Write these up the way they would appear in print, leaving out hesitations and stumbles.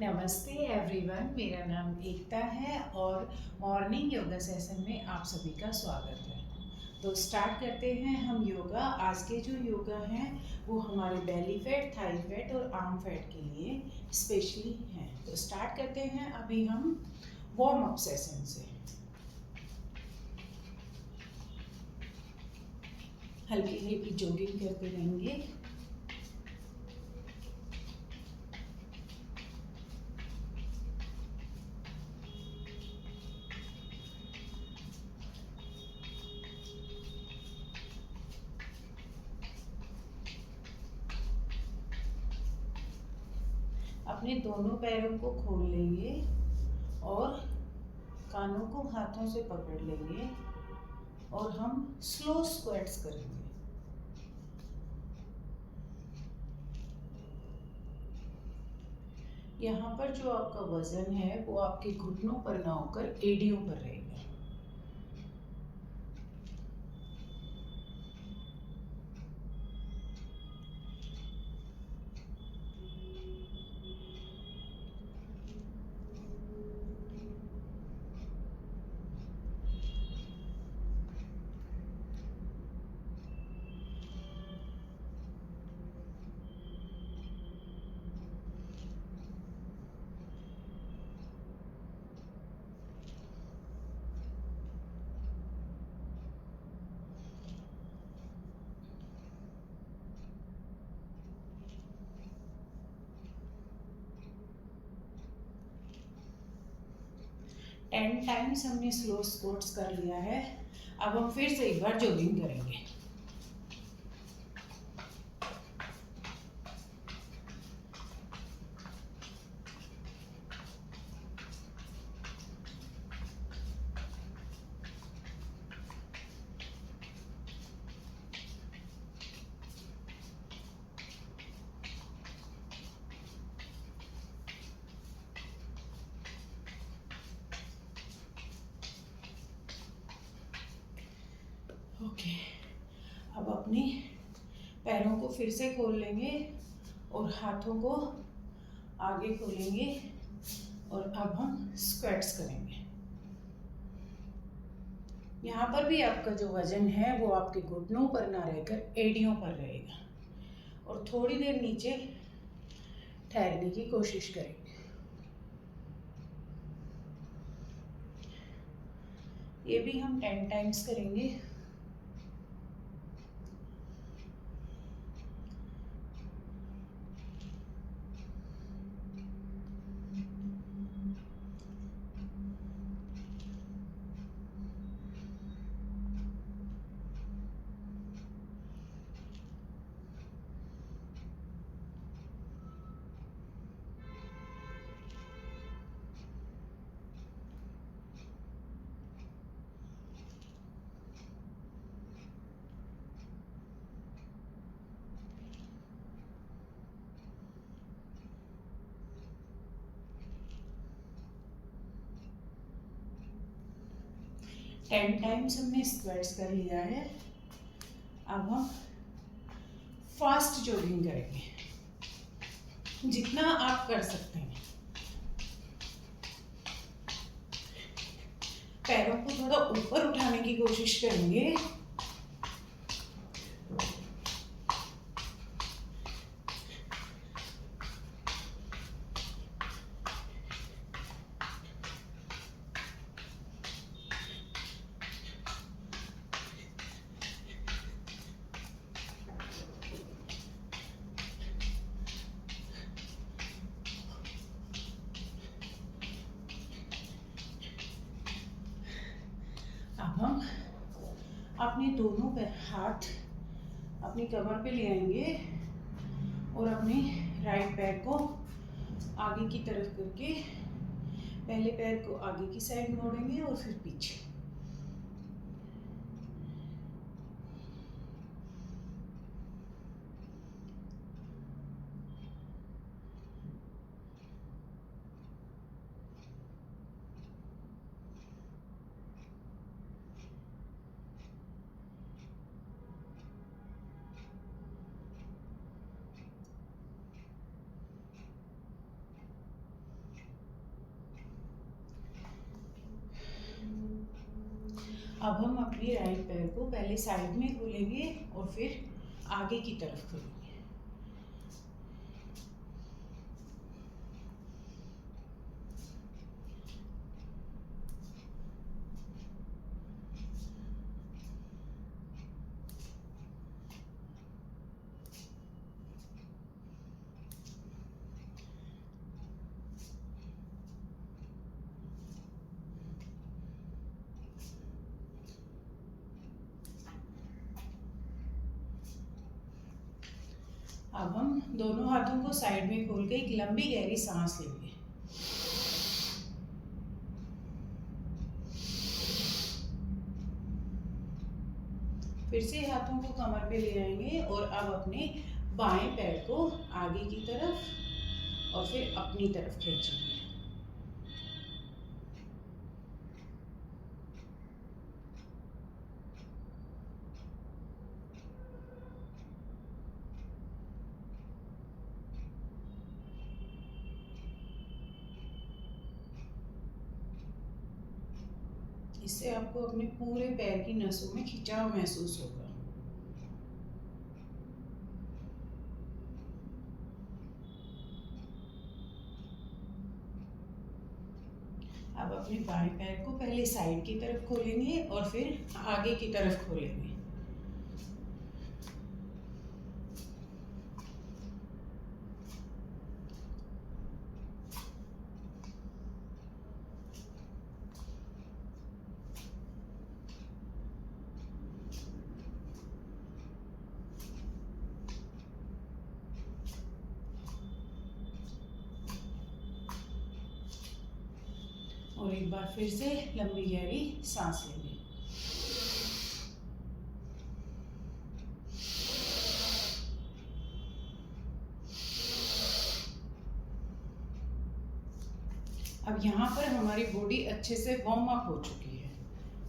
नमस्ते एवरीवन, मेरा नाम एकता है और मॉर्निंग योगा सेशन में आप सभी का स्वागत है। तो स्टार्ट करते हैं हम योगा। आज के जो योगा हैं वो हमारे बेली फैट, थाई फैट और आर्म फैट के लिए स्पेशली हैं। तो स्टार्ट करते हैं अभी हम वार्म अप सेशन से। हल्की हल्की जॉगिंग करते रहेंगे। अपने दोनों पैरों को खोल लेंगे और कानों को हाथों से पकड़ लेंगे और हम स्लो स्क्वाट्स करेंगे। यहाँ पर जो आपका वजन है वो आपके घुटनों पर ना होकर एड़ियों पर रहेगा। टेन टाइम्स हमने स्लो स्क्वाट्स कर लिया है। अब हम फिर से एक बार जॉगिंग करेंगे। ओके, अब अपने पैरों को फिर से खोल लेंगे और हाथों को आगे खोलेंगे और अब हम स्क्वाट्स करेंगे। यहाँ पर भी आपका जो वजन है वो आपके घुटनों पर ना रहकर एड़ियों पर रहेगा और थोड़ी देर नीचे ठहरने की कोशिश करेंगे। ये भी हम 10 टाइम्स करेंगे। टेन टाइम्स हमने स्क्वाट्स कर लिया है। अब हम फास्ट जॉगिंग करेंगे जितना आप कर सकते हैं। पैरों को थोड़ा ऊपर उठाने की कोशिश करेंगे। अब हम अपने दोनों हाथ अपनी कमर पे ले आएंगे और अपने राइट पैर को आगे की तरफ करके पहले पैर को आगे की साइड मोड़ेंगे और फिर पीछे। अब हम अपने राइट पैर को पहले साइड में खोलेंगे और फिर आगे की तरफ खोलेंगे। अब हम दोनों हाथों को साइड में खोल के एक लंबी गहरी सांस लेंगे। फिर से हाथों को कमर पे ले आएंगे और अब अपने बाएं पैर को आगे की तरफ और फिर अपनी तरफ खींचेंगे। इससे आपको अपने पूरे पैर की नसों में खिंचाव महसूस होगा। अब अपने बाएं पैर को पहले साइड की तरफ खोलेंगे और फिर आगे की तरफ खोलेंगे। और एक बार फिर से लंबी गहरी सांस लेंगे। अब यहाँ पर हमारी बॉडी अच्छे से वार्म अप हो चुकी है,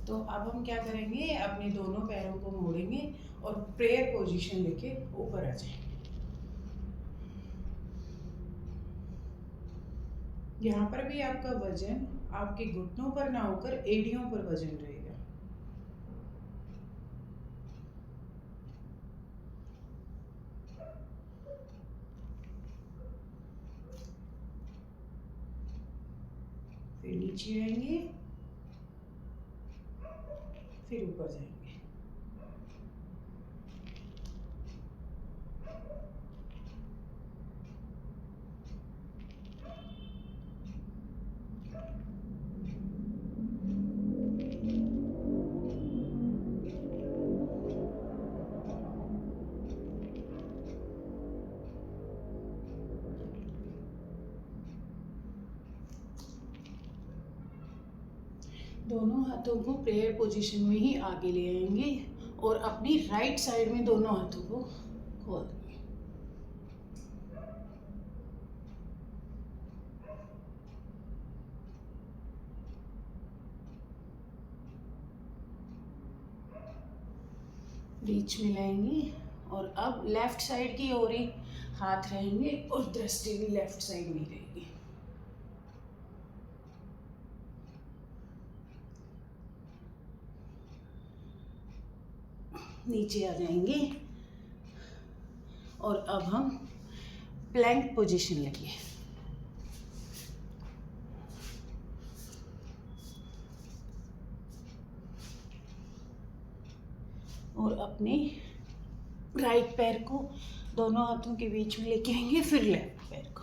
तो अब हम क्या करेंगे, अपने दोनों पैरों को मोड़ेंगे और प्रेयर पोजीशन लेके ऊपर आ जाएंगे। यहाँ पर भी आपका वजन आपके घुटनों पर ना होकर एड़ियों पर वजन रहेगा। फिर नीचे आएंगे, फिर ऊपर जाएंगे। दोनों हाथों को प्रेयर पोजीशन में ही आगे ले आएंगे और अपनी राइट साइड में दोनों हाथों को खोल देंगे। बीच में लाएंगे और अब लेफ्ट साइड की ओर ही हाथ रहेंगे और दृष्टि भी लेफ्ट साइड में रहेगी। नीचे आ जाएंगे और अब हम प्लैंक पोजीशन लेंगे। और अपने राइट पैर को दोनों हाथों के बीच में लेके आएंगे, फिर लेफ्ट पैर को।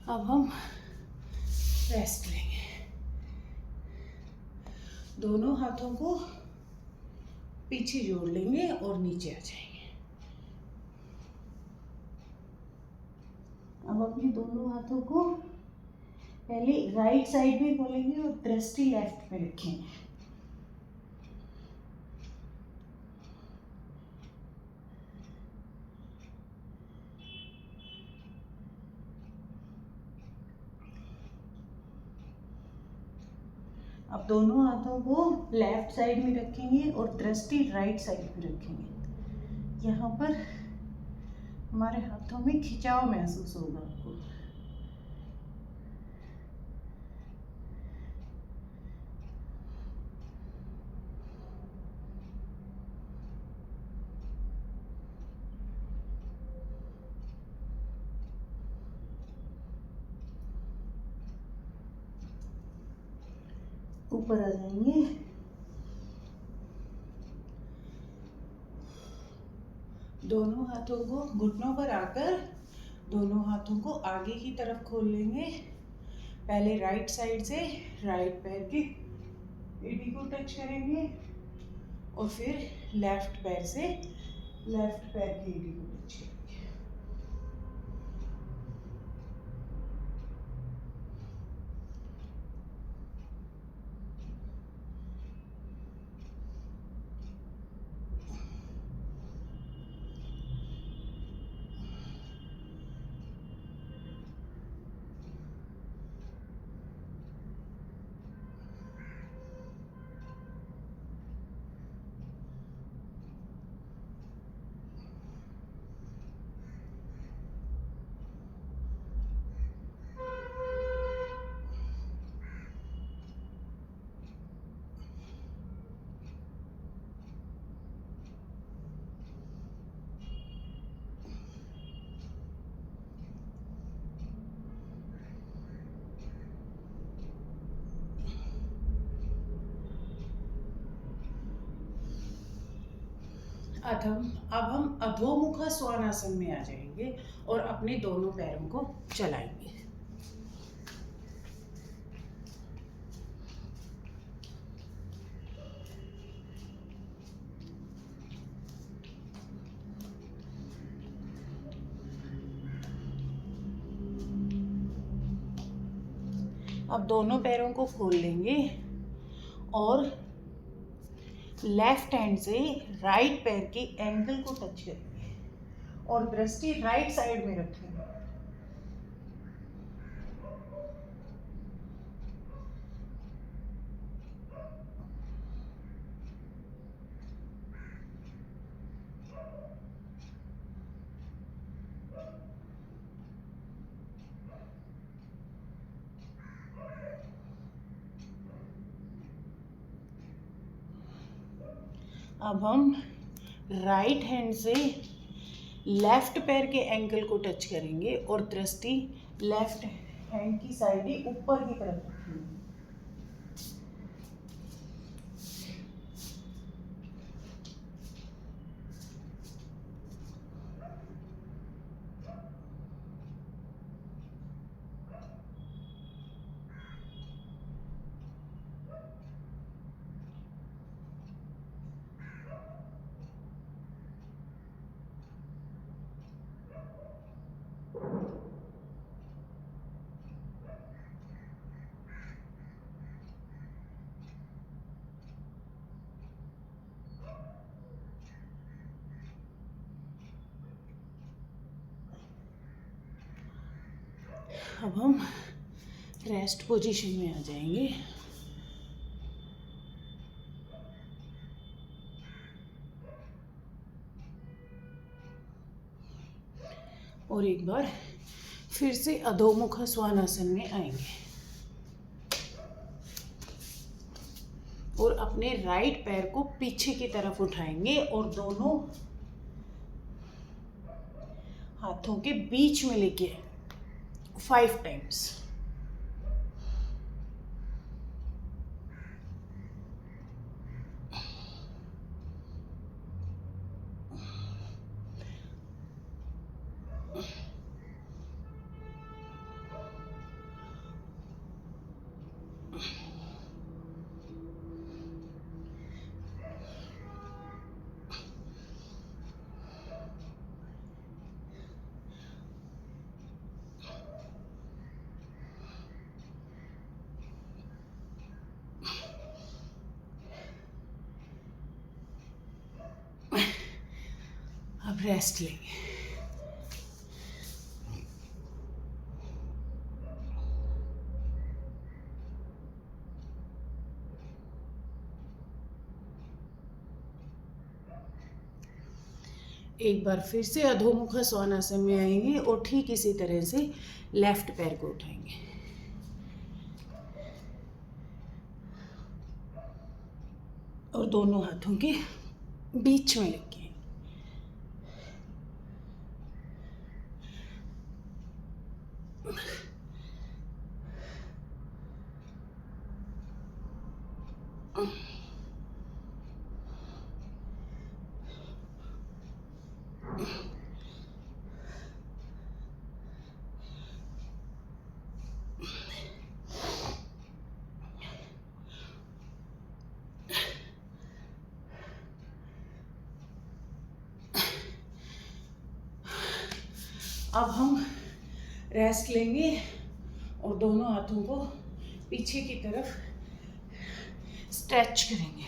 अब हम रेस्ट लेंगे। दोनों हाथों को पीछे जोड़ लेंगे और नीचे आ जाएंगे। अब अपने दोनों हाथों को पहले राइट साइड में खोलेंगे और दृष्टि लेफ्ट में रखेंगे। अब दोनों हाथों को लेफ्ट साइड में रखेंगे और दृष्टि राइट साइड पे रखेंगे। यहाँ पर हमारे हाथों में खिंचाव महसूस होगा आपको। ऊपर आ जाएंगे, दोनों हाथों को घुटनों पर आकर दोनों हाथों को आगे की तरफ खोल लेंगे। पहले राइट साइड से राइट पैर की एडी को टच करेंगे और फिर लेफ्ट पैर से लेफ्ट पैर की एडी को टच करेंगे। अब हम अधोमुख स्वानासन में आ जाएंगे और अपने दोनों पैरों को चलाएंगे। अब दोनों पैरों को खोल लेंगे और लेफ्ट हैंड से राइट पैर के एंकल को टच करेंगे और दृष्टि राइट साइड में रखेंगे। अब हम राइट हैंड से लेफ्ट पैर के एंकल को टच करेंगे और दृष्टि लेफ्ट हैंड की साइड ही ऊपर की तरफ रखेंगे। अब हम रेस्ट पोजीशन में आ जाएंगे। और एक बार फिर से अधोमुख स्वानासन में आएंगे और अपने राइट पैर को पीछे की तरफ उठाएंगे और दोनों हाथों के बीच में लेके 5 टाइम्स। अब रेस्ट लेंगे। एक बार फिर से अधोमुख स्वानासन में आएंगे और ठीक इसी तरह से लेफ्ट पैर को उठाएंगे और दोनों हाथों के बीच में लेके अब हम रेस्ट लेंगे और दोनों हाथों को पीछे की तरफ स्ट्रेच करेंगे।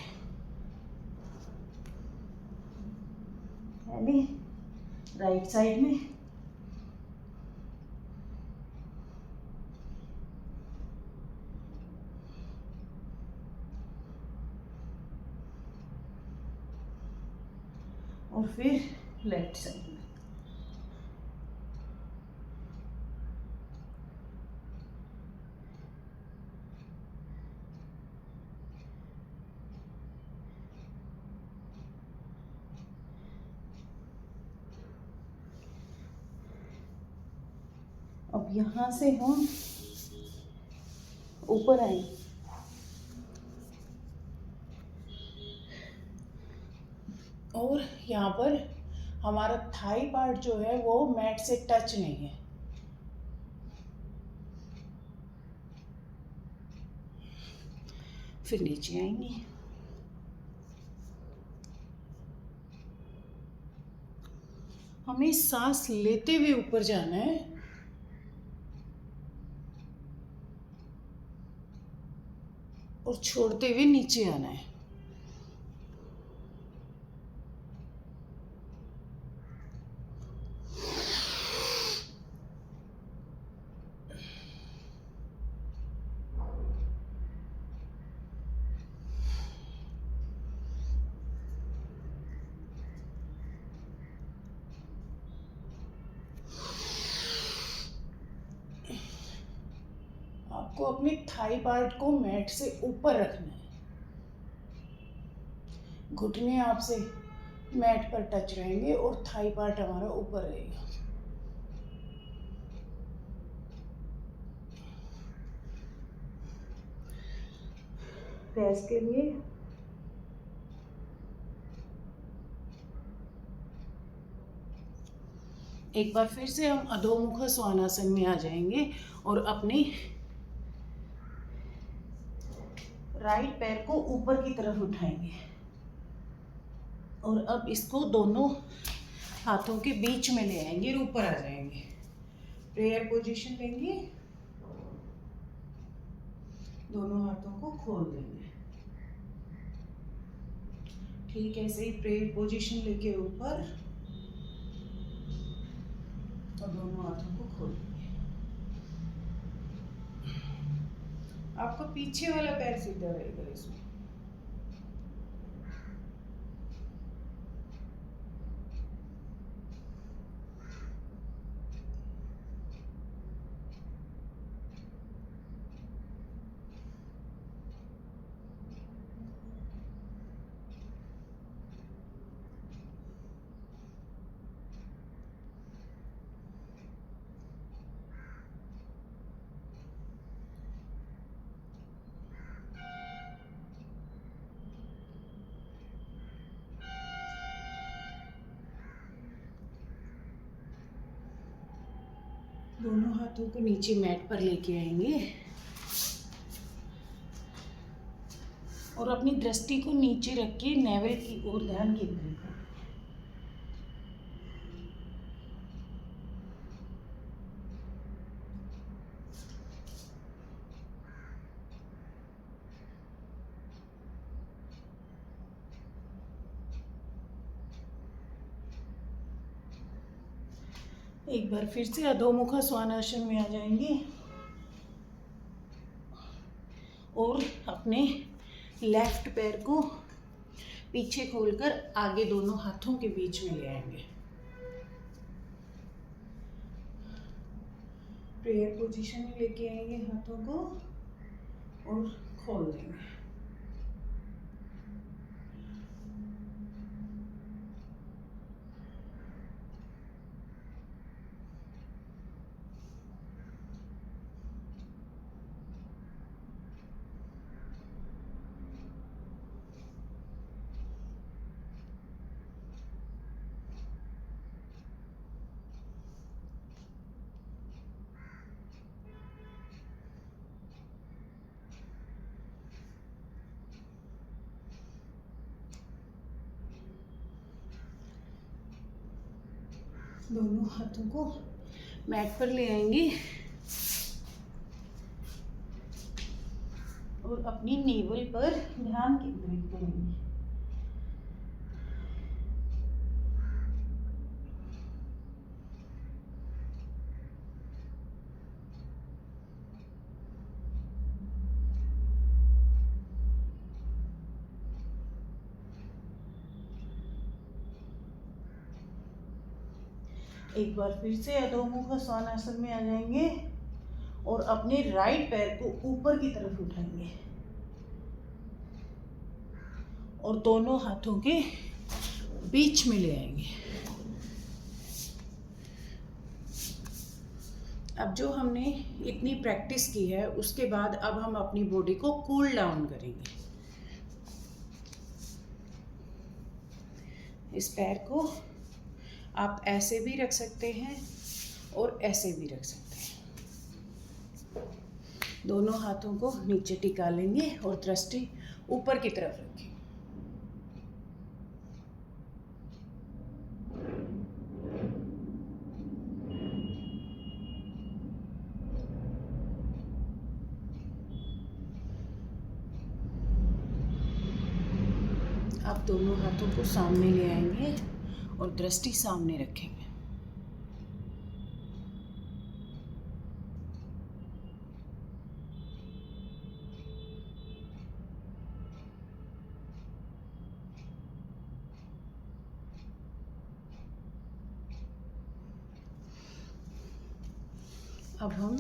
पहले राइट साइड में और फिर लेफ्ट साइड में। अब यहाँ से हम ऊपर आए और यहाँ पर हमारा थाई पार्ट जो है वो मैट से टच नहीं है। फिर नीचे आएंगे, हमें सांस लेते हुए ऊपर जाना है और छोड़ते हुए नीचे आना है। आपको अपने थाई पार्ट को मैट से ऊपर रखना है, घुटने आपसे मैट पर टच रहेंगे और थाई पार्ट हमारा ऊपर रहेगा। रेस्ट के लिए एक बार फिर से हम अधोमुख स्वानासन में आ जाएंगे और अपने राइट पैर को ऊपर की तरफ उठाएंगे और अब इसको दोनों हाथों के बीच में ले आएंगे और ऊपर आ जाएंगे। प्रेयर पोजीशन लेंगे, दोनों हाथों को खोल देंगे। ठीक ऐसे ही प्रेयर पोजीशन लेके ऊपर और दोनों हाथों को खोल देंगे। आपका पीछे वाला पैर सीधा रहेगा इसमें। दोनों हाथों को नीचे मैट पर लेके आएंगे और अपनी दृष्टि को नीचे रख के नेवल की ओर ध्यान केंद्रित करें। एक बार फिर से अधोमुख स्वानासन में आ जाएंगे और अपने लेफ्ट पैर को पीछे खोलकर आगे दोनों हाथों के बीच में ले आएंगे। प्रेयर पोजीशन में लेके आएंगे हाथों को और खोल देंगे। दोनों हाथों को मैट पर ले आएंगे और अपनी नेवल पर ध्यान केंद्रित करेंगे। एक बार फिर से अधोमुख स्वानासन में आ जाएंगे और अपने राइट पैर को ऊपर की तरफ उठाएंगे और दोनों हाथों के बीच में ले आएंगे। अब जो हमने इतनी प्रैक्टिस की है उसके बाद अब हम अपनी बॉडी को कूल डाउन करेंगे। इस पैर को आप ऐसे भी रख सकते हैं और ऐसे भी रख सकते हैं। दोनों हाथों को नीचे टिका लेंगे और दृष्टि ऊपर की तरफ रखें। आप दोनों हाथों को सामने ले आएंगे और दृष्टि सामने रखेंगे। अब हम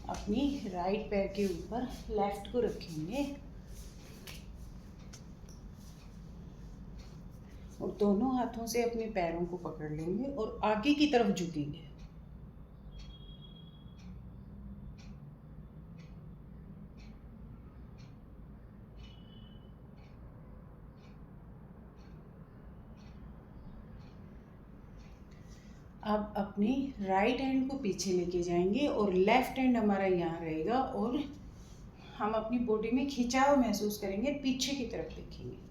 अपनी राइट पैर के ऊपर लेफ्ट को रखेंगे और दोनों हाथों से अपने पैरों को पकड़ लेंगे और आगे की तरफ झुकेंगे। अब अपनी राइट हैंड को पीछे लेके जाएंगे और लेफ्ट हैंड हमारा यहाँ रहेगा और हम अपनी बॉडी में खिंचाव महसूस करेंगे, पीछे की तरफ देखेंगे।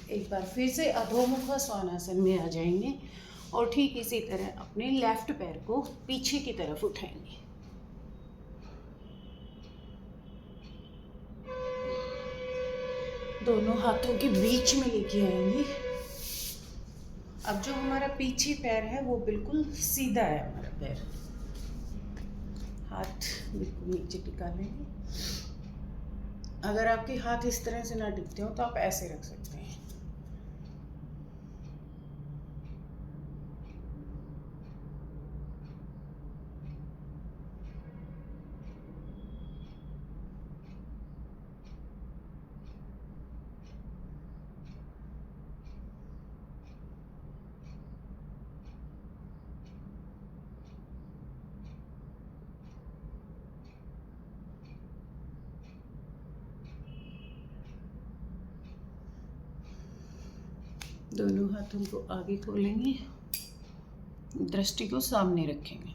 एक बार फिर से अधोमुख स्वानासन में आ जाएंगे और ठीक इसी तरह अपने लेफ्ट पैर को पीछे की तरफ उठाएंगे। दोनों हाथों के बीच में लेके आएंगे। अब जो हमारा पीछे पैर है वो बिल्कुल सीधा है हमारा पैर। हाथ बिल्कुल नीचे टिका लेंगे। अगर आपके हाथ इस तरह से ना टिकते हो तो आप ऐसे रख सकते हैं। दोनों हाथों को आगे खोलेंगे, दृष्टि को सामने रखेंगे।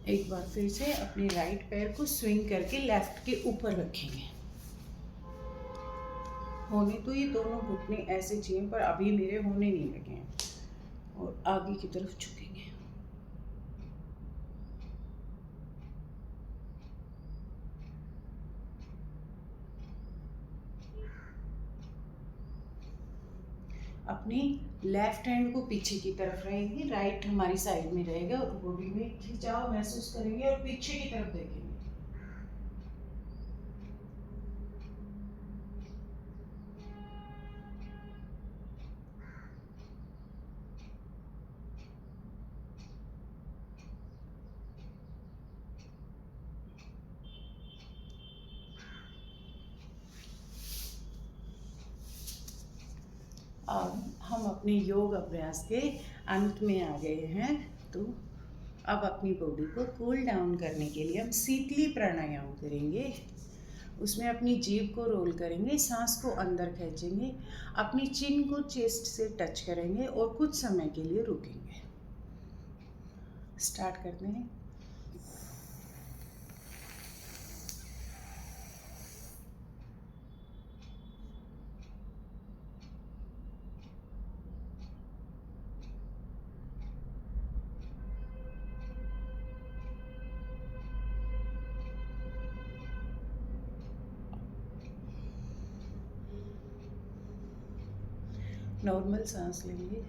एक बार फिर से अपने राइट पैर को स्विंग करके लेफ्ट के ऊपर रखेंगे। होने तो ये दोनों घुटने ऐसे चाहिए पर अभी मेरे होने नहीं लगे हैं और आगे की तरफ झुकेंगे। अपनी लेफ्ट हैंड को पीछे की तरफ रहेगी, राइट हमारी साइड में रहेगा और बॉडी में खिंचाव महसूस करेंगे और पीछे की तरफ देखेंगे। अब हम अपने योग अभ्यास के अंत में आ गए हैं, तो अब अपनी बॉडी को कूल डाउन करने के लिए हम शीतली प्राणायाम करेंगे। उसमें अपनी जीभ को रोल करेंगे, सांस को अंदर खींचेंगे, अपनी चिन को चेस्ट से टच करेंगे और कुछ समय के लिए रुकेंगे। स्टार्ट करते हैं। नॉर्मल सांस लेंगे।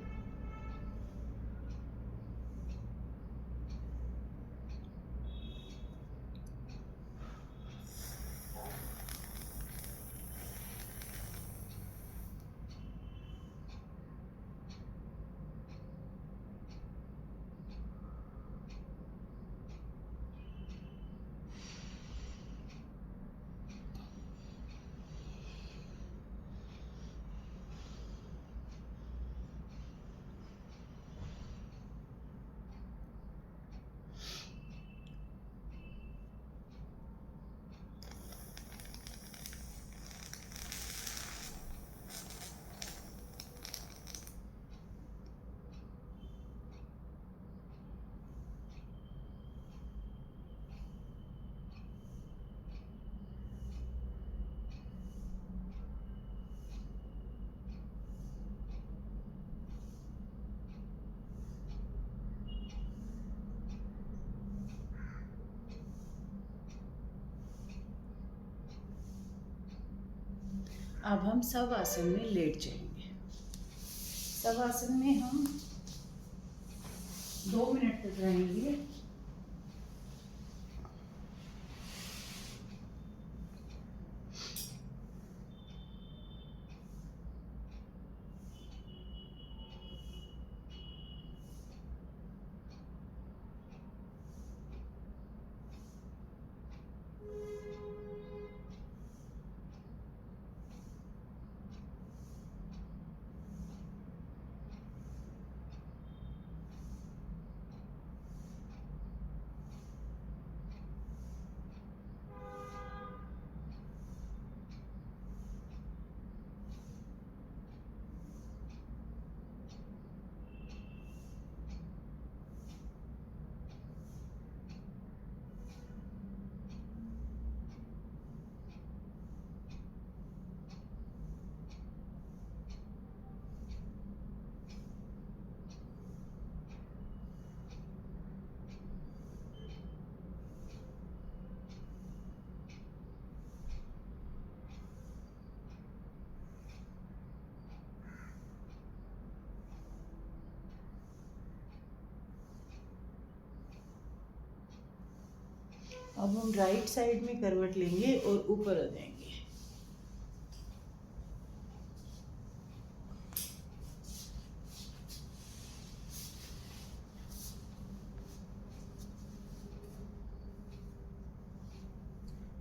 अब हम सब आसन में लेट जाएंगे। सब आसन में हम 2 मिनट तक रहेंगे। अब हम राइट साइड में करवट लेंगे और ऊपर आ जाएंगे।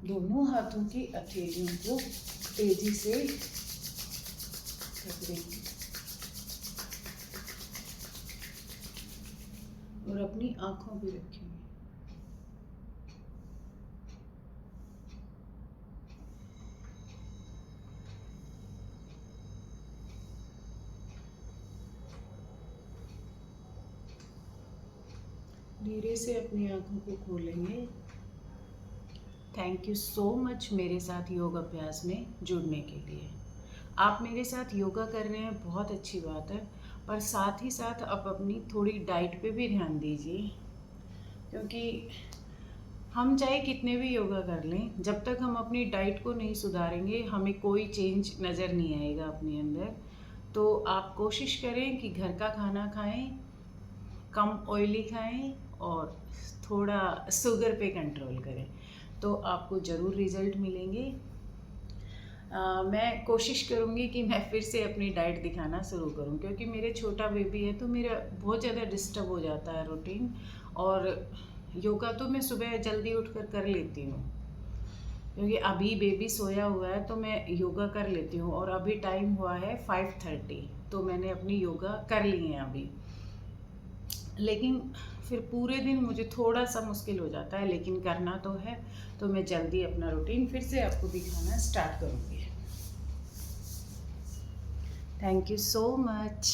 दोनों हाथों की हथेलियों को तेजी से पकड़ेंगे और अपनी आंखों पे रखेंगे। धीरे से अपनी आंखों को खोलेंगे। थैंक यू सो मच मेरे साथ योग अभ्यास में जुड़ने के लिए। आप मेरे साथ योगा कर रहे हैं, बहुत अच्छी बात है, पर साथ ही साथ आप अपनी थोड़ी डाइट पे भी ध्यान दीजिए, क्योंकि हम चाहे कितने भी योगा कर लें, जब तक हम अपनी डाइट को नहीं सुधारेंगे हमें कोई चेंज नज़र नहीं आएगा अपने अंदर। तो आप कोशिश करें कि घर का खाना खाएं, कम ऑयली खाएं और थोड़ा शुगर पे कंट्रोल करें, तो आपको ज़रूर रिज़ल्ट मिलेंगे। मैं कोशिश करूँगी कि मैं फिर से अपनी डाइट दिखाना शुरू करूँ, क्योंकि मेरे छोटा बेबी है तो मेरा बहुत ज़्यादा डिस्टर्ब हो जाता है रूटीन। और योगा तो मैं सुबह जल्दी उठकर कर लेती हूँ, क्योंकि अभी बेबी सोया हुआ है तो मैं योगा कर लेती हूँ। और अभी टाइम हुआ है 5:30, तो मैंने अपनी योगा कर ली है अभी। लेकिन फिर पूरे दिन मुझे थोड़ा सा मुश्किल हो जाता है, लेकिन करना तो है, तो मैं जल्दी अपना रूटीन फिर से आपको दिखाना स्टार्ट करूँगी। Thank you so much.